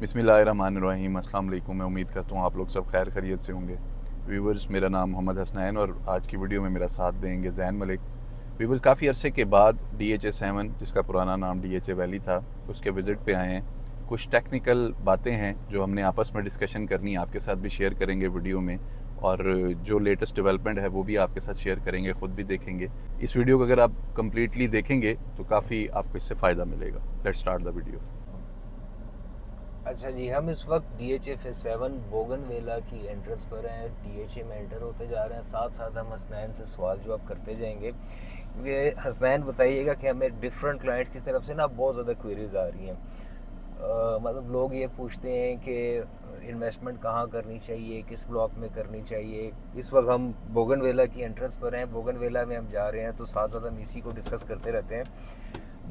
बिस्मिल्लाहिर्रहमानिर्रहीम। अस्सलाम वालेकुम। मैं उम्मीद करता हूँ आप लोग सब खैर खैरियत से होंगे। व्यूवर्स, मेरा नाम मोहम्मद हसनैन और आज की वीडियो में मेरा साथ देंगे ज़ैन मलिक। व्यूवर्स, काफ़ी अरसे के बाद DHA-7 जिसका पुराना नाम DHA वैली था, उसके विज़िट पे आए हैं। कुछ टेक्निकल बातें हैं जो हमने आपस में डिस्कशन करनी है, आपके साथ भी शेयर करेंगे वीडियो में, और जो लेटेस्ट डेवलपमेंट है वो भी आपके साथ शेयर करेंगे, ख़ुद भी देखेंगे। इस वीडियो को अगर आप कम्प्लीटली देखेंगे तो काफ़ी आपको इससे फ़ायदा मिलेगा। Let's start the video. अच्छा जी, हम इस वक्त DHA फेज़ 7 बोगनवेला की एंट्रेंस पर हैं। DHA में एंटर होते जा रहे हैं। साथ साथ हम हसनैन से सवाल जवाब करते जाएंगे, क्योंकि हसनैन बताइएगा कि हमें डिफरेंट क्लाइंट की तरफ से ना बहुत ज़्यादा क्वेरीज आ रही हैं। मतलब लोग ये पूछते हैं कि इन्वेस्टमेंट कहाँ करनी चाहिए, किस ब्लॉक में करनी चाहिए। इस वक्त हम बोगनवेला की एंट्रेंस पर हैं। बोगनवेला में हम जा रहे हैं, तो साथ साथ हम इसी को डिस्कस करते रहते हैं।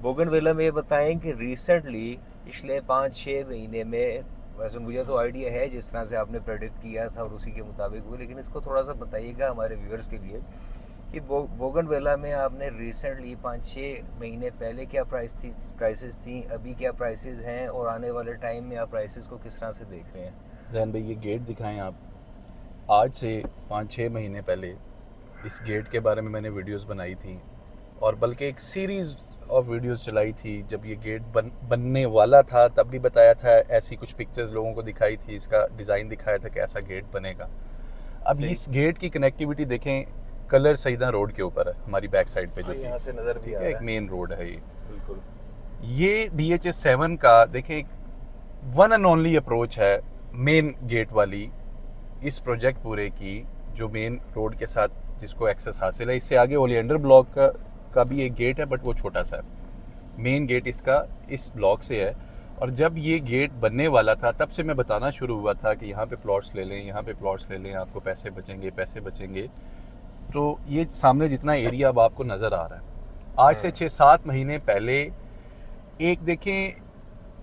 बोगनवेला में ये बताएं कि रिसेंटली पिछले 5-6 महीने में, वैसे मुझे तो आइडिया है जिस तरह से आपने प्रेडिक्ट किया था और उसी के मुताबिक हुई, लेकिन इसको थोड़ा सा बताइएगा हमारे व्यूअर्स के लिए कि बोगनवेला में आपने रिसेंटली 5-6 महीने पहले क्या प्राइसेस थी, अभी क्या प्राइसेस हैं, और आने वाले टाइम में आप प्राइसेस को किस तरह से देख रहे हैं। जैन भाई, ये गेट दिखाएं आप। आज से 5-6 महीने पहले इस गेट के बारे में मैंने वीडियोस बनाई थी, और बल्कि एक सीरीज़ ऑफ वीडियोस चलाई थी। जब ये गेट बनने वाला था तब भी बताया था, ऐसी कुछ पिक्चर्स लोगों को दिखाई थी, इसका डिज़ाइन दिखाया था कि ऐसा गेट बनेगा। अब इस गेट की कनेक्टिविटी देखें, कलर सईदा रोड के ऊपर है, हमारी बैक साइड पे जो यहाँ से नज़र भी आ रहा है, एक मेन रोड है ये। बिल्कुल। ये DHA-7 का देखें एक वन एंड ओनली अप्रोच है, मेन गेट वाली इस प्रोजेक्ट पूरे की, जो मेन रोड के साथ जिसको एक्सेस हासिल है। इससे आगे ओलियंडर ब्लॉक का भी एक गेट है, बट वो छोटा सा है। मेन गेट इसका इस ब्लॉक से है। और जब ये गेट बनने वाला था तब से मैं बताना शुरू हुआ था कि यहाँ पे प्लॉट्स ले लें, यहाँ पे प्लॉट्स ले लें, आपको पैसे बचेंगे, पैसे बचेंगे। तो ये सामने जितना एरिया अब आपको नज़र आ रहा है, आज से 6-7 महीने पहले एक देखें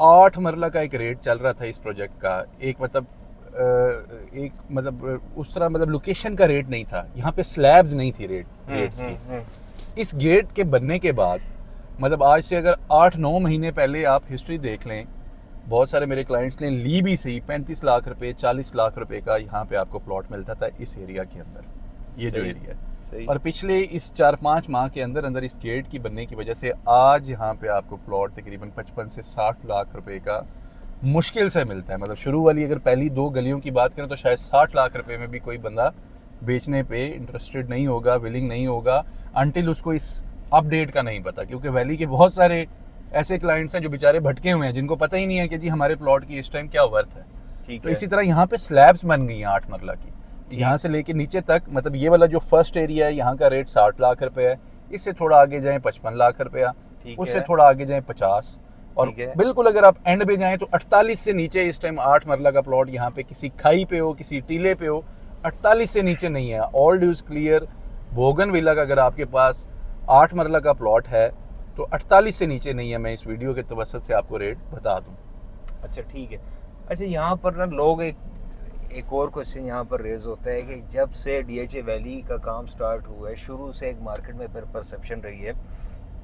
8 मरला का एक रेट चल रहा था इस प्रोजेक्ट का। एक मतलब उस तरह मतलब लोकेशन का रेट नहीं था, यहाँ पे स्लैब्स नहीं थी रेट्स की। इस गेट के बनने के बाद मतलब आज से अगर 8-9 महीने पहले आप हिस्ट्री देख लें, बहुत सारे मेरे क्लाइंट्स ने ली भी सही 35 लाख रुपए, 40 लाख रुपए का यहाँ पे आपको प्लॉट मिलता था इस एरिया के अंदर, ये जो एरिया है। और पिछले इस 4-5 माह के अंदर अंदर इस गेट की बनने की वजह से आज यहाँ पे आपको प्लॉट तकरीबन 55 से 60 लाख रुपए का मुश्किल से मिलता है। मतलब शुरू वाली अगर पहली 2 गलियों की बात करें तो शायद 60 लाख रुपए में भी कोई बंदा बेचने पे इंटरेस्टेड नहीं होगा, विलिंग नहीं होगा, अनटिल उसको इस अपडेट का नहीं पता। क्योंकि वैली के बहुत सारे ऐसे क्लाइंट्स हैं जो बेचारे भटके हुए हैं, जिनको पता ही नहीं है कि जी हमारे प्लॉट की इस टाइम क्या वर्थ है। तो इसी तरह यहाँ पे स्लैब्स बन गई हैं 8 मरला की, यहाँ से लेके नीचे तक। मतलब ये वाला जो फर्स्ट एरिया है, यहाँ का रेट 60 लाख रुपए है। इससे थोड़ा आगे जाएं 55 लाख रुपया, उससे थोड़ा आगे जाएं 50, और बिल्कुल अगर आप एंड पे जाएं तो 48 से नीचे इस टाइम 8 मरला का प्लॉट यहाँ पे किसी खाई पे हो, किसी टीले पे हो, 48 से नीचे नहीं है। All dues clear. बोगनविला का अगर आपके पास 8 मरला का प्लॉट है तो 48 से नीचे नहीं है। मैं इस वीडियो के तवस्सुत से आपको रेट बता दूं। अच्छा, ठीक है। अच्छा, यहाँ पर ना लोग एक और क्वेश्चन यहाँ पर रेज होता है कि जब से DHA वैली का काम स्टार्ट हुआ है, शुरू से एक मार्केट में परसेप्शन रही है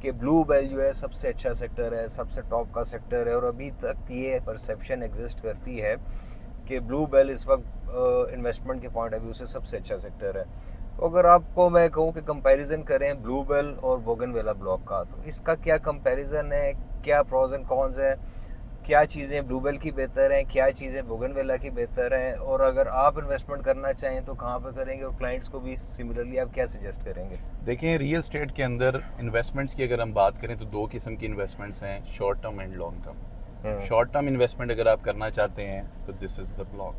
कि ब्लू बेल जो है सबसे अच्छा सेक्टर है, सबसे टॉप का सेक्टर है, और अभी तक ये परसेप्शन एग्जिस्ट करती है कि ब्लू बेल इस वक्त इन्वेस्टमेंट के पॉइंट ऑफ व्यू से सबसे अच्छा सेक्टर है। तो अगर आपको मैं कहूँ कि कंपैरिजन करें ब्लू बेल और बोगनवेला ब्लॉक का, तो इसका क्या कंपैरिजन है, क्या प्रोज एंड कॉन्स है, क्या चीज़ें ब्लू बेल की बेहतर हैं, क्या चीज़ें बोगनवेला की बेहतर हैं, और अगर आप इन्वेस्टमेंट करना चाहें तो कहाँ पर करेंगे, और क्लाइंट्स को भी सिमिलरली आप क्या सजेस्ट करेंगे। देखें, रियल स्टेट के अंदर इन्वेस्टमेंट्स की अगर हम बात करें तो 2 किस्म की इन्वेस्टमेंट्स हैं, short term and long term. Short term investment अगर आप करना चाहते हैं तो this is the block.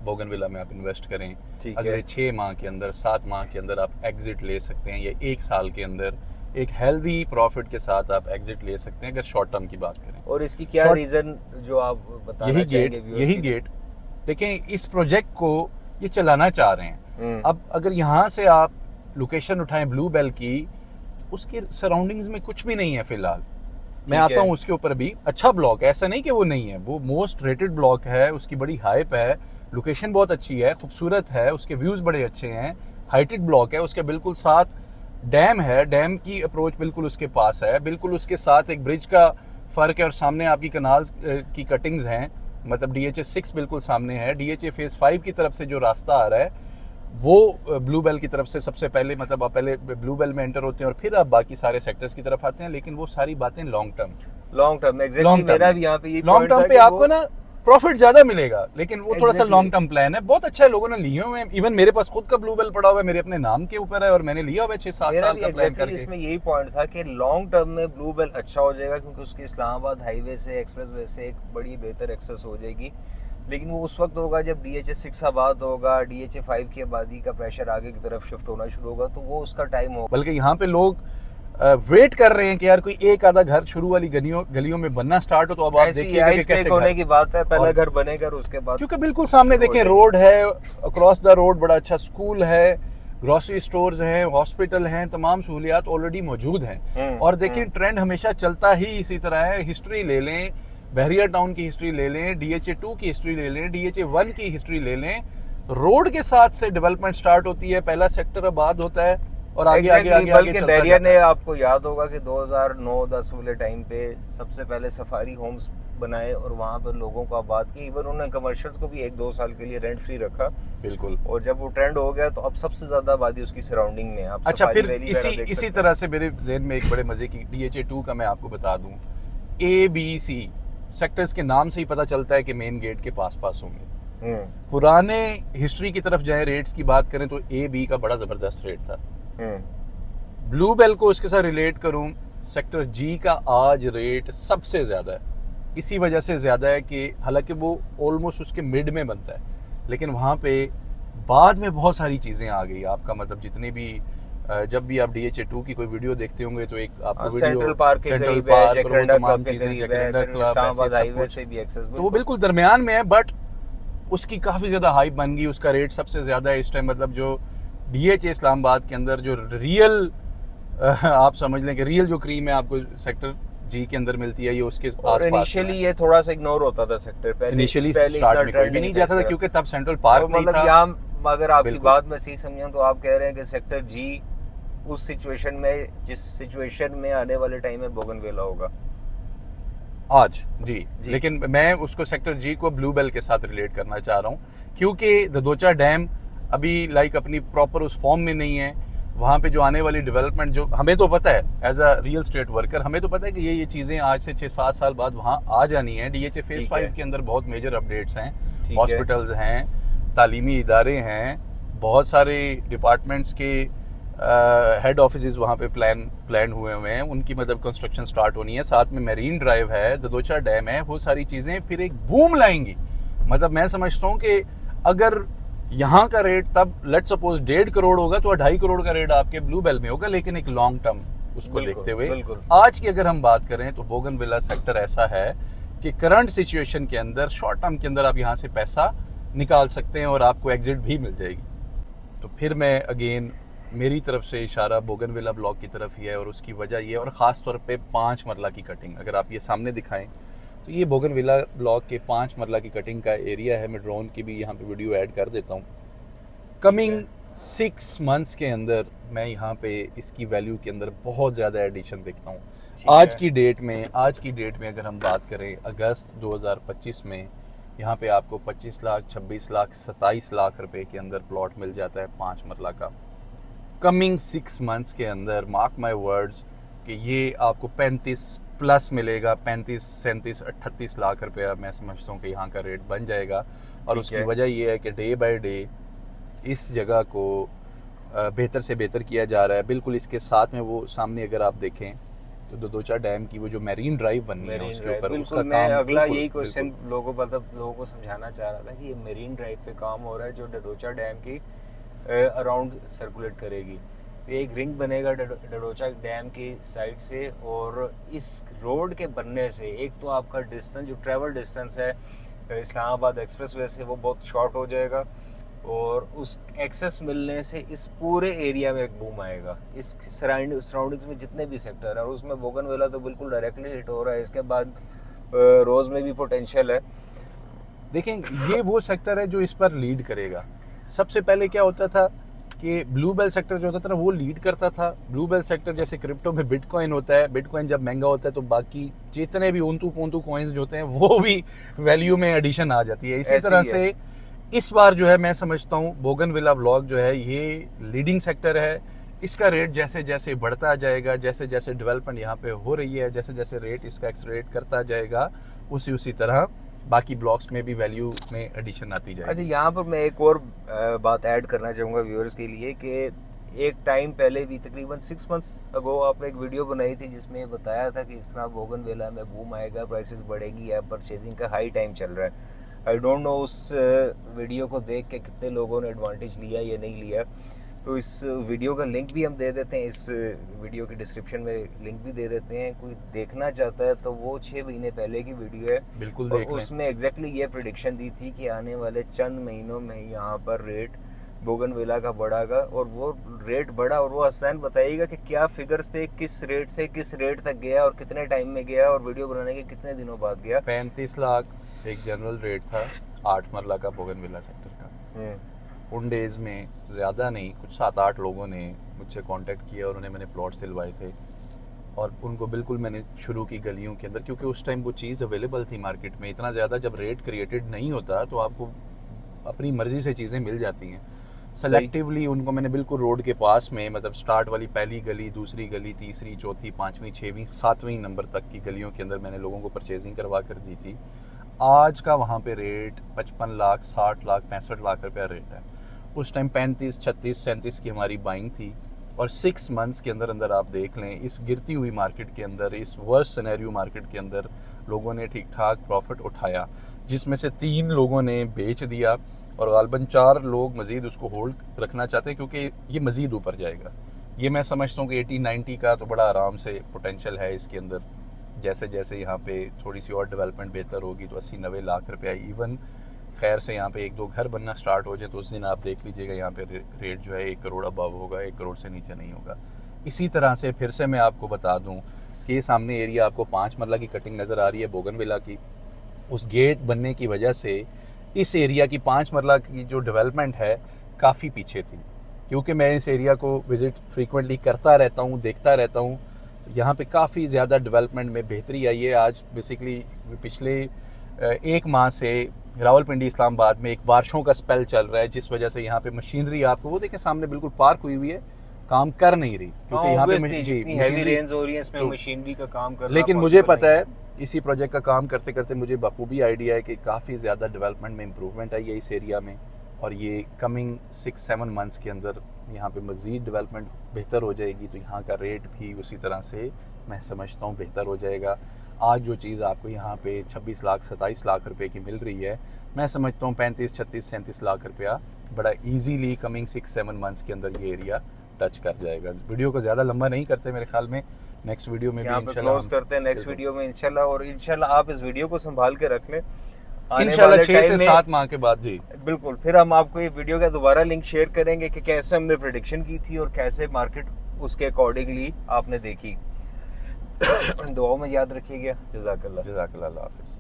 Bougainvillea में आप इन्वेस्ट करें, अगले 6 माह के अंदर, 7 माह के अंदर आप एग्जिट ले सकते हैं, या 1 साल के अंदर एक हेल्दी प्रॉफिट के साथ आप एग्जिट ले सकते हैं अगर शॉर्ट टर्म की बात करें। और इसकी क्या रीज़न जो आप बताना चाहेंगे? यही गेट देखें, इस प्रोजेक्ट को ये चलाना चाह रहे हैं। अब अगर यहाँ से आप लोकेशन उठाएं ब्लू बेल की, उसके सराउंडिंग्स में कुछ भी नहीं है फिलहाल। मैं आता हूँ उसके ऊपर भी। अच्छा ब्लॉक है, ऐसा नहीं कि वो नहीं है, वो मोस्ट रेटेड ब्लॉक है, उसकी बड़ी हाइप है, लोकेशन बहुत अच्छी है, खूबसूरत है, उसके व्यूज़ बड़े अच्छे हैं, हाइटेड ब्लॉक है, उसके बिल्कुल साथ डैम है, डैम की अप्रोच बिल्कुल उसके पास है, बिल्कुल उसके साथ एक ब्रिज का फ़र्क है, और सामने आपकी कनाल्स की कटिंग्स हैं। मतलब DHA 6 बिल्कुल सामने है, DHA फेज 5 की तरफ से जो रास्ता आ रहा है वो ब्लू बेल की तरफ से सबसे पहले, मतलब आप पहले ब्लू बेल में एंटर होते हैं और फिर आप बाकी सारे सेक्टर्स की तरफ आते हैं, लेकिन वो सारी बातें लॉन्ग टर्म एग्जैक्टली मेरा भी यहाँ पे ये लॉन्ग टर्म पे आपको ना प्रॉफिट ज्यादा मिलेगा, लेकिन वो थोड़ा सा Exactly. लॉन्ग टर्म प्लान है। बहुत अच्छा है, लोगों ने लिए हुए हैं, इवन मेरे पास खुद का ब्लू बेल पड़ा हुआ है, मेरे अपने नाम के ऊपर है और मैंने लिया हुआ है 6-7 मेरा साल भी का प्लान एग्जैक्टली करके। इसमें यही पॉइंट था कि लॉन्ग टर्म में ब्लू बेल अच्छा हो जाएगा, क्योंकि उसकी इस्लामाबाद हाईवे से, एक्सप्रेस वे से एक बड़ी बेहतर एक्सेस हो जाएगी। लेकिन वो उस वक्त होगा जब DHA 6 आबाद होगा, DHA 5 की आबादी का प्रेशर आगे की तरफ शिफ्ट होना शुरू होगा, तो वो उसका टाइम होगा। बल्कि यहाँ पे लोग वेट कर रहे हैं कि यार कोई एक आधा घर शुरू वाली गलियों में बनना स्टार्ट हो, तो अब आप देखिएगा कि कैसे होने की बात है, पहले और- घर बनेगा और उसके बाद, क्योंकि बिल्कुल सामने देखें रोड है, अक्रॉस द रोड बड़ा अच्छा स्कूल है, ग्रोसरी स्टोर्स हैं, हॉस्पिटल हैं, तमाम सहूलियात ऑलरेडी मौजूद हैं। और देखिए ट्रेंड हमेशा चलता ही इसी तरह है। हिस्ट्री ले लें, बहरिया टाउन की हिस्ट्री ले लें, DHA 2 की हिस्ट्री ले लें, DHA 1 की हिस्ट्री ले लें, रोड के साथ से डेवलपमेंट स्टार्ट होती है, पहला सेक्टर आबाद होता है और आगे आगे आगे आगे चलता बहरिया जाता ने, है। आपको याद होगा कि 2009-10 वाले टाइम पे सबसे पहले सफारी होम्स बनाए और वहाँ पर लोगों को आबाद किया। इवन उन्होंने कमर्शियल्स को भी 1-2 साल के लिए रेंट फ्री रखा, बिल्कुल। और जब वो ट्रेंड हो गया तो अब सबसे ज्यादा आबादी उसकी सराउंडिंग में है। आप अच्छा, सफारी फिर वैली वगैरह देख इसी सकते तरह से मेरे जहन में एक बड़े मजे की DHA 2 का मैं आपको बता दूं, ABC सेक्टर्स के नाम से ही पता चलता है कि मेन गेट के पास होंगे। हैं। पुराने हिस्ट्री की तरफ जाए, रेट्स की बात करें तो AB का बड़ा जबरदस्त रेट था। ब्लू बेल को उसके साथ रिलेट करूं, सेक्टर G का आज रेट सबसे ज्यादा है। इसी वजह से ज्यादा है कि हालांकि वो ऑलमोस्ट उसके मिड में बनता है, लेकिन वहाँ पे बाद में बहुत सारी चीज़ें आ गई। आपका मतलब जितने भी जब भी आप DHA 2 की कोई वीडियो देखते होंगे तो एक आपको वीडियो सेंट्रल पार्क के सेंट्रल करीब है, पार्क और वो जैकरेंडा तमाम क्लब के चीज़ें, करीब है, जैकरेंडा फिर क्लब, इस्लामाबाद ऐसे सब हाईवे कुछ, से भी एक्सेस, तो वो बिल्कुल दरमियान में है। बट उसकी काफ़ी ज़्यादा हाइप बन गई, उसका रेट सबसे ज़्यादा है इस टाइम। मतलब जो DHA इस्लामाबाद के अंदर जो रियल आप समझ लें कि रियल जो क्रीम है आपको सेक्टर G के अंदर मिलती है, ये उसके आसपास है। इनिशियली ये थोड़ा सा इग्नोर होता था सेक्टर, पहले इनिशियली पहले स्टार्ट इतना में कोई trend भी नहीं था जाता था, इस क्योंकि तब सेंट्रल तरफ। पार्क और नहीं मतलब था। यहाँ अगर आपकी बिल्कुल। बात मैं सही समझूं तो आप कह रहे हैं कि सेक्टर G उस सिचुएशन में, जिस सिचुएशन में आने वाले टाइम में बोगनवेला होगा आज जी, लेकिन मैं उसको सेक्टर G को ब्लू बेल के साथ रिलेट करना चाह रहा हूँ, क्योंकि ददोचा डैम अभी लाइक अपनी प्रॉपर उस फॉर्म में नहीं है। वहाँ पे जो आने वाली डेवलपमेंट, जो हमें तो पता है as a real estate worker, हमें तो पता है कि ये चीज़ें आज से 6-7 साल बाद वहाँ आ जानी है। DHA फेज 5 के अंदर बहुत मेजर अपडेट्स हैं, हॉस्पिटल्स हैं, तालीमी इदारे हैं, बहुत सारे डिपार्टमेंट्स के हेड ऑफिसेज वहाँ पे प्लान हुए हैं, उनकी मतलब कंस्ट्रक्शन स्टार्ट होनी है। साथ में मेरीन ड्राइव है, ददोचा डैम है, वो सारी चीज़ें फिर एक बूम लाएंगी। मतलब मैं समझता हूँ कि अगर यहाँ का रेट तब लेट्स सपोज 1.5 करोड़ होगा तो 2.5 करोड़ का रेट आपके ब्लू बेल में होगा, लेकिन एक लॉन्ग टर्म उसको देखते हुए आज की अगर हम बात करें तो बोगनविला सेक्टर ऐसा है कि करंट सिचुएशन के अंदर शॉर्ट टर्म के अंदर आप यहाँ से पैसा निकाल सकते हैं और आपको एग्जिट भी मिल जाएगी। तो फिर मैं अगेन मेरी तरफ से इशारा बोगनविला ब्लॉक की तरफ ही है, और उसकी वजह ये, और ख़ास तौर पे 5 मरला की कटिंग अगर आप ये सामने दिखाएं तो ये बोगनविला ब्लॉक के 5 मरला की कटिंग का एरिया है। मैं ड्रोन की भी यहाँ पे वीडियो ऐड कर देता हूँ। कमिंग 6 मंथ्स के अंदर मैं यहाँ पे इसकी वैल्यू के अंदर बहुत ज़्यादा एडिशन देखता हूँ। आज की डेट में अगर हम बात करें अगस्त 2025 में, यहाँ पे आपको 25 लाख, 26 लाख, 27 लाख रुपए के अंदर प्लॉट मिल जाता है 5 मरला का। कमिंग 6 मंथ्स के अंदर मार्क माय वर्ड्स कि ये आपको 35 प्लस मिलेगा, 35, 37, 38 लाख रुपया मैं समझता हूँ कि यहाँ का रेट बन जाएगा। और उसकी वजह ये है कि डे बाय डे इस जगह को बेहतर से बेहतर किया जा रहा है। बिल्कुल इसके साथ में वो सामने अगर आप देखें तो ददोचा डैम की वो जो मेरीन ड्राइव बननी है उसके ऊपर उसका मैं काम, अगला यही क्वेश्चन लोगों को समझाना चाह रहा था कि ये मेरीन ड्राइव पे काम हो रहा है जो ददोचा डैम की अराउंड सर्कुलेट करेगी। एक रिंग बनेगा ददोचा डैम की साइड से, और इस रोड के बनने से एक तो आपका डिस्टेंस, जो ट्रैवल डिस्टेंस है इस्लामाबाद एक्सप्रेसवे से, वो बहुत शॉर्ट हो जाएगा, और उस एक्सेस मिलने से इस पूरे एरिया में एक बूम आएगा। इस सराउंडिंग्स में जितने भी सेक्टर है, और उसमें बोगनविला तो बिल्कुल डायरेक्टली हिट हो रहा है। इसके बाद रोज में भी पोटेंशियल है। देखें ये वो सेक्टर है जो इस पर लीड करेगा। सबसे पहले क्या होता था कि ब्लू बेल सेक्टर जो होता था ना वो लीड करता था। ब्लू बेल सेक्टर जैसे क्रिप्टो में बिटकॉइन होता है, बिटकॉइन जब महंगा होता है तो बाकी जितने भी ऊंतू पोंतू कॉइन्स जो होते हैं वो भी वैल्यू में एडिशन आ जाती है। इसी तरह से इस बार जो है मैं समझता हूँ बोगनविला ब्लॉक जो है ये लीडिंग सेक्टर है। इसका रेट जैसे जैसे बढ़ता जाएगा, जैसे जैसे डेवलपमेंट यहाँ पे हो रही है, जैसे जैसे रेट इसका एक्सलेरेट करता जाएगा, उसी तरह बाकी ब्लॉक्स में भी वैल्यू में एडिशन आती जाएगी। अच्छा, यहाँ पर मैं एक और बात ऐड करना चाहूँगा व्यूअर्स के लिए कि एक टाइम पहले भी तकरीबन 6 मंथ्स अगो आपने एक वीडियो बनाई थी जिसमें बताया था कि इस तरह बोगनविला में बूम आएगा, प्राइसेस बढ़ेगी या परचेजिंग का हाई टाइम चल रहा है। आई डोंट नो उस वीडियो को देख के कितने लोगों ने एडवांटेज लिया या नहीं लिया, तो इस वीडियो का लिंक भी हम दे देते हैं, इस वीडियो की डिस्क्रिप्शन में लिंक भी दे देते हैं। कोई देखना चाहता है तो वो 6 महीने पहले की वीडियो है, बिल्कुल और देख लें। उसमें एग्जैक्टली ये प्रेडिक्शन दी थी कि आने वाले चंद महीनों में यहाँ पर रेट बोगनविला का बढ़ागा, और वो रेट बढ़ा। और वो हसनैन बताइएगा कि क्या फिगर्स थे, किस रेट से किस रेट तक गया और कितने टाइम में गया और वीडियो बनाने के कितने दिनों बाद गया। 35 लाख एक जनरल रेट था 8 मरला का बोगनविला सेक्टर का। उन डेज़ में ज़्यादा नहीं, कुछ 7-8 लोगों ने मुझसे कांटेक्ट किया और उन्हें मैंने प्लॉट सिलवाए थे, और उनको बिल्कुल मैंने शुरू की गलियों के अंदर, क्योंकि उस टाइम वो चीज़ अवेलेबल थी मार्केट में। इतना ज़्यादा जब रेट क्रिएटेड नहीं होता तो आपको अपनी मर्ज़ी से चीज़ें मिल जाती हैं। सेलेक्टिवली उनको मैंने बिल्कुल रोड के पास में, मतलब स्टार्ट वाली पहली गली, दूसरी गली, तीसरी, चौथी, 5वीं, 6वीं, 7वीं नंबर तक की गलियों के अंदर मैंने लोगों को परचेजिंग करवा कर दी थी। आज का वहाँ पे रेट 55 लाख, 60 लाख, 65 लाख रुपया रेट है। उस टाइम 35, 36, 37 की हमारी बाइंग थी, और 6 मंथ्स के अंदर अंदर आप देख लें इस गिरती हुई मार्केट के अंदर, इस वर्स्ट सिनेरियो मार्केट के अंदर लोगों ने ठीक ठाक प्रॉफिट उठाया, जिसमें से 3 लोगों ने बेच दिया और गालबन 4 लोग मज़ीद उसको होल्ड रखना चाहते हैं, क्योंकि ये मज़ीद ऊपर जाएगा। ये मैं समझता हूँ कि 80-90 का तो बड़ा आराम से पोटेंशियल है इसके अंदर। जैसे जैसे यहाँ पे थोड़ी सी और डेवलपमेंट बेहतर होगी तो 80-90 लाख रुपया, इवन खैर से यहाँ पे 1-2 घर बनना स्टार्ट हो जाए तो उस दिन आप देख लीजिएगा यहाँ पे रेट जो है 1 करोड़ अबव होगा, 1 करोड़ से नीचे नहीं होगा। इसी तरह से फिर से मैं आपको बता दूँ कि ये सामने एरिया आपको 5 मरला की कटिंग नज़र आ रही है बोगनविला की। उस गेट बनने की वजह से इस एरिया की 5 मरला की जो डेवलपमेंट है काफ़ी पीछे थी, क्योंकि मैं इस एरिया को विज़िट फ्रीक्वेंटली करता रहता हूँ, देखता रहता हूँ। यहाँ पे काफ़ी ज़्यादा डेवलपमेंट में बेहतरी आई है। आज बेसिकली पिछले 1 माह से रावलपिंडी इस्लामाबाद में एक बारिशों का स्पेल चल रहा है, जिस वजह से यहाँ पे मशीनरी आपको वो देखें सामने बिल्कुल पार्क हुई हुई है, काम कर नहीं रही, क्योंकि यहाँ पे हेवी रेन्स हो रही है, इसमें मशीनरी का काम कर रहा। लेकिन मुझे पता है इसी प्रोजेक्ट का काम करते करते मुझे बखूबी आइडिया है कि काफ़ी ज़्यादा डेवलपमेंट में इम्प्रूवमेंट आई है इस एरिया में, और ये कमिंग 6-7 मंथ्स के अंदर यहाँ पे मज़ीद डेवलपमेंट बेहतर हो जाएगी, तो यहाँ का रेट भी उसी तरह से मैं समझता हूँ बेहतर हो जाएगा। आज जो चीज़ आपको यहाँ पे 26 लाख 27 लाख रुपए की मिल रही है, मैं समझता हूँ 35, 36, 37 लाख रुपया बड़ा इजीली कमिंग 6-7 मंथ्स के अंदर ये एरिया टच कर जाएगा। वीडियो को ज़्यादा लंबा नहीं करते मेरे ख्याल में, नेक्स्ट वीडियो में भी इंशाल्लाह क्लोज करते हैं नेक्स्ट वीडियो में इंशाल्लाह। और इंशाल्लाह आप इस वीडियो को संभाल के रख लें, इंशाल्लाह 6 से 7 माह के बाद। जी बिल्कुल, फिर हम आपको ये वीडियो का दोबारा लिंक शेयर करेंगे कि कैसे हमने प्रेडिक्शन की थी और कैसे मार्केट उसके अकॉर्डिंगली आपने देखी। दुआओं में याद रखिएगा। जज़ाकल्लाह। जज़ाकल्लाह, अल्लाह हाफ़िज़।